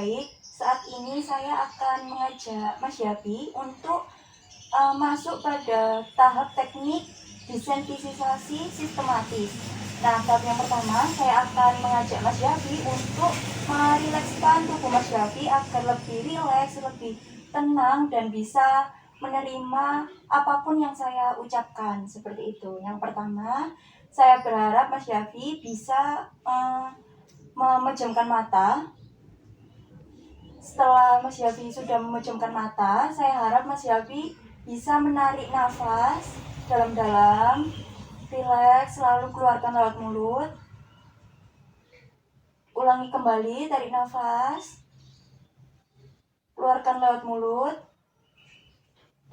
Baik, saat ini saya akan mengajak Mas Yapi untuk masuk pada tahap teknik desensitisasi sistematis. Nah, tahap yang pertama saya akan mengajak Mas Yapi untuk merilekskan tubuh Mas Yapi agar lebih rileks, lebih tenang dan bisa menerima apapun yang saya ucapkan seperti itu. Yang pertama, saya berharap Mas Yapi bisa memejamkan mata. Setelah Mas Yapi sudah memejamkan mata, saya harap Mas Yapi bisa menarik nafas dalam-dalam, rileks, lalu keluarkan lewat mulut. Ulangi kembali, tarik nafas, keluarkan lewat mulut.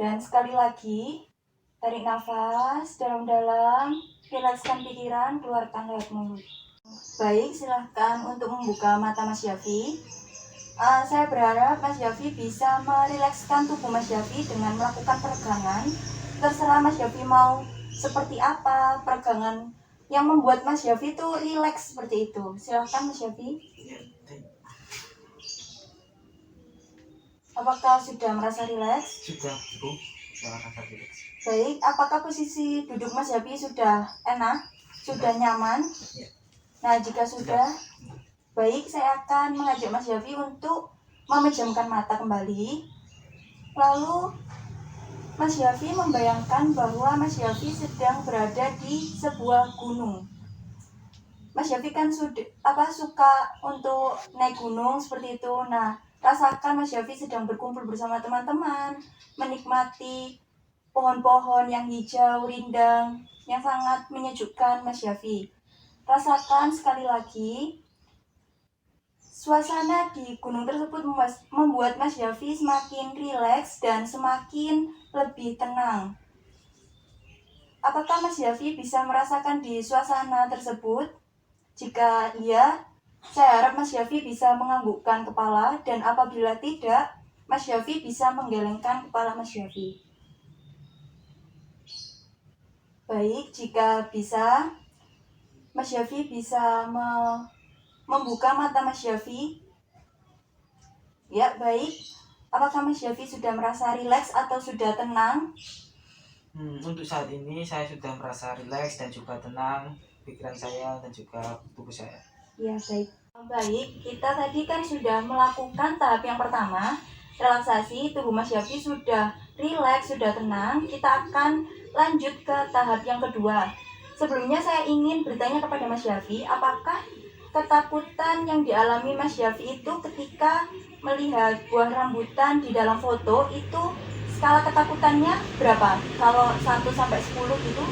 Dan sekali lagi, tarik nafas dalam-dalam, rilekskan pikiran, keluarkan lewat mulut. Baik, silahkan untuk membuka mata Mas Yapi. Saya berharap Mas Yapi bisa merilekskan tubuh Mas Yapi dengan melakukan peregangan. Terserah Mas Yapi mau seperti apa peregangan yang membuat Mas Yapi itu rileks seperti itu. Silahkan Mas Yapi. Apakah sudah merasa rileks? Sudah, Bu. Sudah merasa rileks. Baik, apakah posisi duduk Mas Yapi sudah enak? Sudah nyaman? Ya. Nah, jika sudah, baik, saya akan mengajak Mas Yapi untuk memejamkan mata kembali. Lalu Mas Yafi membayangkan bahwa Mas Yafi sedang berada di sebuah gunung. Mas Yafi kan suka untuk naik gunung seperti itu. Nah, rasakan Mas Yafi sedang berkumpul bersama teman-teman, menikmati pohon-pohon yang hijau, rindang, yang sangat menyejukkan Mas Yafi. Rasakan sekali lagi, suasana di gunung tersebut membuat Mas Yafi semakin rileks dan semakin lebih tenang. Apakah Mas Yafi bisa merasakan di suasana tersebut? Jika iya, saya harap Mas Yafi bisa menganggukkan kepala, dan apabila tidak, Mas Yafi bisa menggelengkan kepala Mas Yafi. Baik, jika bisa, Mas Yafi bisa membuka mata Mas Yafi. Ya, baik. Apakah Mas Yafi sudah merasa rileks atau sudah tenang? Untuk saat ini saya sudah merasa rileks dan juga tenang pikiran saya dan juga tubuh saya. Ya, baik. Baik, kita tadi kan sudah melakukan tahap yang pertama, relaksasi. Tubuh Mas Yafi sudah rileks, sudah tenang. Kita akan lanjut ke tahap yang kedua. Sebelumnya saya ingin bertanya kepada Mas Yafi, apakah ketakutan yang dialami Mas Yafi itu ketika melihat buah rambutan di dalam foto itu skala ketakutannya berapa? Kalau 1 sampai 10 gitu?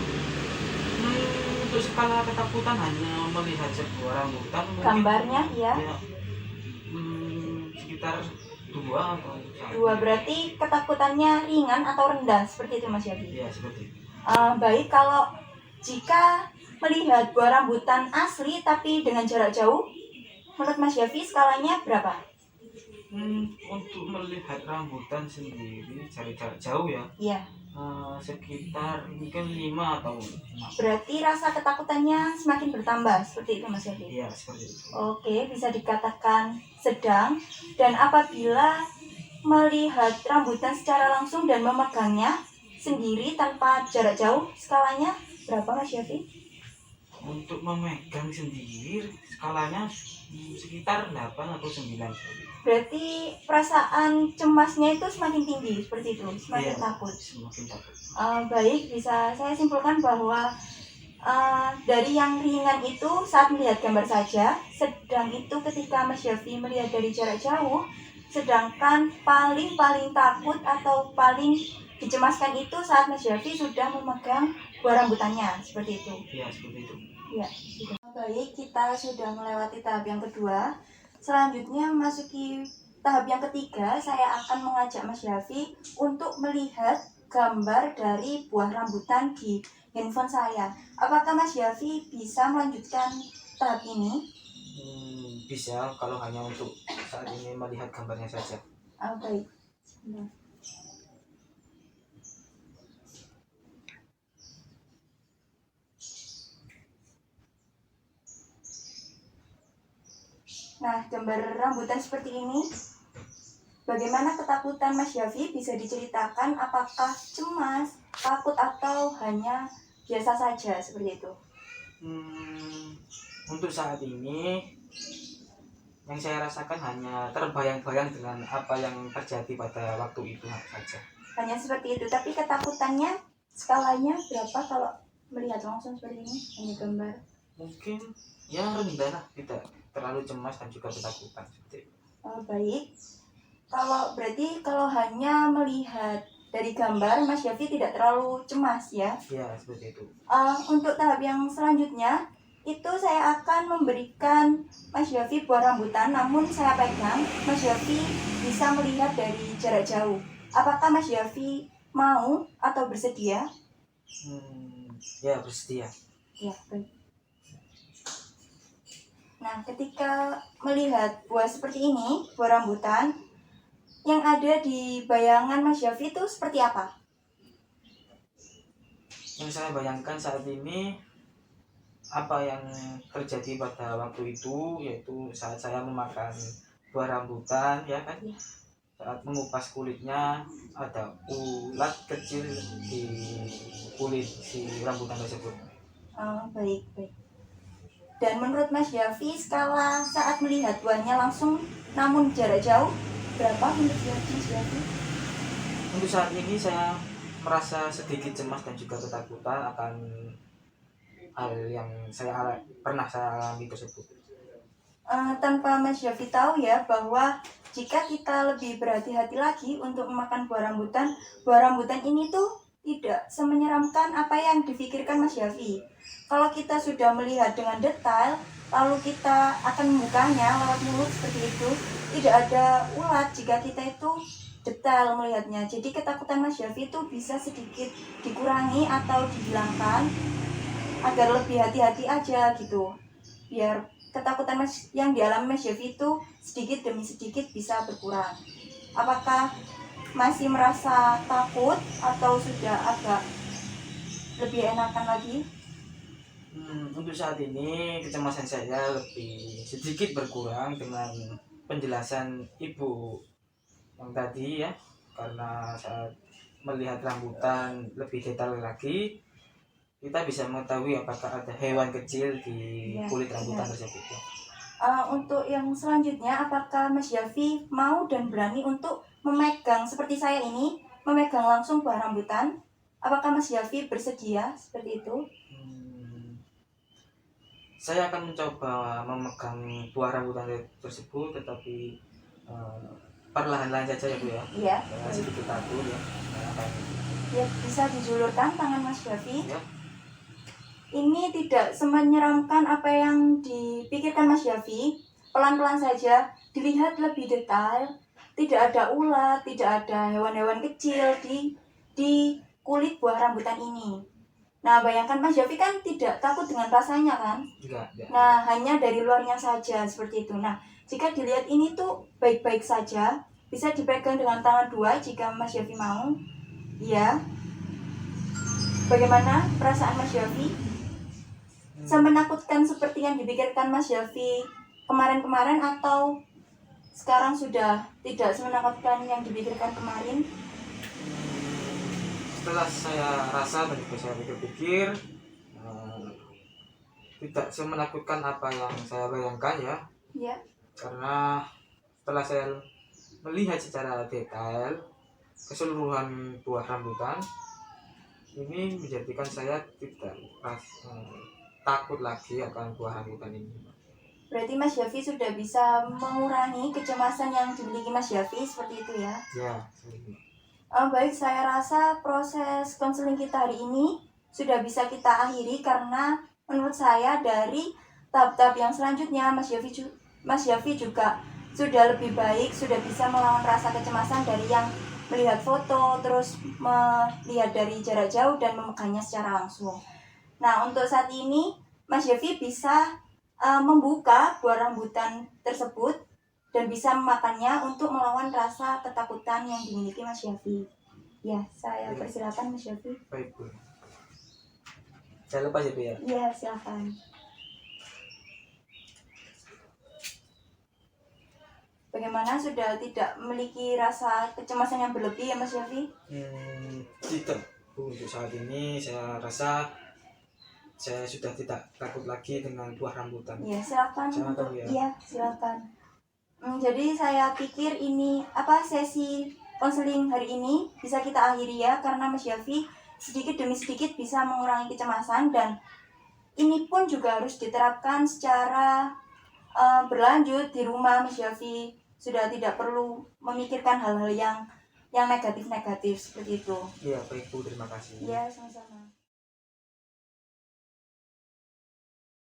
Untuk skala ketakutan hanya melihat sebuah rambutan Gambarnya ya. Sekitar 2 atau 2, berarti ketakutannya ringan atau rendah seperti itu Mas Yafi? Iya, seperti itu. Baik, kalau jika melihat buah rambutan asli tapi dengan jarak jauh, menurut Mas Yafi skalanya berapa? Untuk melihat rambutan sendiri jarak jauh ya? Iya. Sekitar mungkin 5 atau 6. Berarti rasa ketakutannya semakin bertambah seperti itu Mas Yafi? Iya, seperti itu. Oke, bisa dikatakan sedang. Dan apabila melihat rambutan secara langsung dan memegangnya sendiri tanpa jarak jauh, skalanya berapa Mas Yafi? Untuk memegang sendiri skalanya sekitar 8 atau 9. Berarti perasaan cemasnya itu semakin tinggi seperti itu, semakin takut. Semakin takut. Baik, bisa saya simpulkan bahwa dari yang ringan itu saat melihat gambar saja, sedang itu ketika Mas Yafi melihat dari jarak jauh, sedangkan paling takut atau paling dicemaskan itu saat Mas Yafi sudah memegang buah rambutannya, seperti itu. Iya, seperti itu. Ya, sudah. Baik, kita sudah melewati tahap yang kedua. Selanjutnya memasuki tahap yang ketiga, saya akan mengajak Mas Yafi untuk melihat gambar dari buah rambutan di handphone saya. Apakah Mas Yafi bisa melanjutkan tahap ini? Bisa, kalau hanya untuk saat ini melihat gambarnya saja. Baik. Nah, gambar rambutan seperti ini. Bagaimana ketakutan Mas Yafi? Bisa diceritakan apakah cemas, takut, atau hanya biasa saja seperti itu? Untuk saat ini yang saya rasakan hanya terbayang-bayang dengan apa yang terjadi pada waktu itu saja. Hanya seperti itu, tapi ketakutannya skalanya berapa kalau melihat langsung seperti ini, hanya gambar? Mungkin ya rendah lah, tidak terlalu cemas dan juga ketakutan seperti itu. Oh, baik. Berarti kalau hanya melihat dari gambar, Mas Yafi tidak terlalu cemas ya? Ya, seperti itu. Untuk tahap yang selanjutnya, itu saya akan memberikan Mas Yafi buah rambutan, namun saya pegang, Mas Yafi bisa melihat dari jarak jauh. Apakah Mas Yafi mau atau bersedia? Ya, bersedia. Ya, baik. Nah, ketika melihat buah seperti ini, buah rambutan, yang ada di bayangan Mas Yafi itu seperti apa? Yang saya bayangkan saat ini, apa yang terjadi pada waktu itu, yaitu saat saya memakan buah rambutan, ya kan? Ya. Saat mengupas kulitnya, ada ulat kecil di kulit si rambutan tersebut. Baik. Dan menurut Mas Yafi, skala saat melihat buahnya langsung namun jarak jauh, berapa menurut Mas Yafi? Untuk saat ini saya merasa sedikit cemas dan juga ketakutan akan hal yang pernah saya alami tersebut. Tanpa Mas Yafi tahu ya bahwa jika kita lebih berhati-hati lagi untuk memakan buah rambutan ini tuh tidak semenyeramkan apa yang dipikirkan Mas Yafi. Kalau kita sudah melihat dengan detail, lalu kita akan membukanya lewat mulut seperti itu, tidak ada ulat jika kita itu detail melihatnya. Jadi ketakutan Mas Yafi itu bisa sedikit dikurangi atau dihilangkan agar lebih hati-hati aja gitu. Biar ketakutan yang dialami Mas Yafi itu sedikit demi sedikit bisa berkurang. Apakah masih merasa takut atau sudah agak lebih enakan lagi? Untuk saat ini kecemasan saya lebih sedikit berkurang dengan penjelasan ibu yang tadi ya, karena saat melihat rambutan lebih detail lagi, kita bisa mengetahui apakah ada hewan kecil di kulit rambutan tersebut. Untuk yang selanjutnya, apakah Mas Yafi mau dan berani untuk memegang seperti saya ini, memegang langsung buah rambutan? Apakah Mas Yafi bersedia seperti itu? Saya akan mencoba memegang buah rambutan tersebut, tetapi perlahan-lahan saja ya Bu ya. Iya. Sedikit takut ya. Ya, bisa dijulurkan tangan Mas Yafi. Ya. Ini tidak semenyeramkan apa yang dipikirkan Mas Yafi. Pelan-pelan saja, dilihat lebih detail. Tidak ada ulat, tidak ada hewan-hewan kecil di kulit buah rambutan ini. Nah, bayangkan Mas Yafi kan tidak takut dengan rasanya kan? Tidak. Nah, hanya dari luarnya saja seperti itu. Nah, jika dilihat ini tuh baik-baik saja, bisa dipegang dengan tangan dua jika Mas Yafi mau. Iya. Bagaimana perasaan Mas Yafi? Semenakutkan seperti yang dipikirkan Mas Yafi kemarin-kemarin atau sekarang sudah tidak semenakutkan yang dipikirkan kemarin? Setelah saya rasa dan juga saya pikir-pikir, tidak semenakutkan apa yang saya bayangkan ya. Ya. Karena setelah saya melihat secara detail keseluruhan buah rambutan, ini menjadikan saya tidak takut lagi akan buah rambutan ini. Berarti Mas Yafi sudah bisa mengurangi kecemasan yang dimiliki Mas Yafi seperti itu ya? Ya. Baik, saya rasa proses konseling kita hari ini sudah bisa kita akhiri karena menurut saya dari tahap-tahap yang selanjutnya Mas Yafi juga sudah lebih baik, sudah bisa melawan rasa kecemasan dari yang melihat foto, terus melihat dari jarak jauh dan memegangnya secara langsung. Nah, untuk saat ini Mas Yafi bisa membuka buah rambutan tersebut dan bisa memakannya untuk melawan rasa ketakutan yang dimiliki Mas Yafi. Ya, saya persilakan Mas Yafi. Baik, Bu. Saya lepas ya, Bu ya? Iya, silakan. bagaimana, sudah tidak memiliki rasa kecemasan yang berlebih ya Mas Yafi? Tidak Bu, untuk saat ini saya rasa saya sudah tidak takut lagi dengan buah rambutan. Iya, silakan Silakan, untuk ya. iya, silakan. Jadi saya pikir ini sesi konseling hari ini bisa kita akhiri ya, karena Mas Yafi sedikit demi sedikit bisa mengurangi kecemasan, dan ini pun juga harus diterapkan secara berlanjut di rumah. Mas Yafi sudah tidak perlu memikirkan hal-hal yang negatif-negatif seperti itu. Iya, baik Bu, terima kasih. Iya, sama-sama.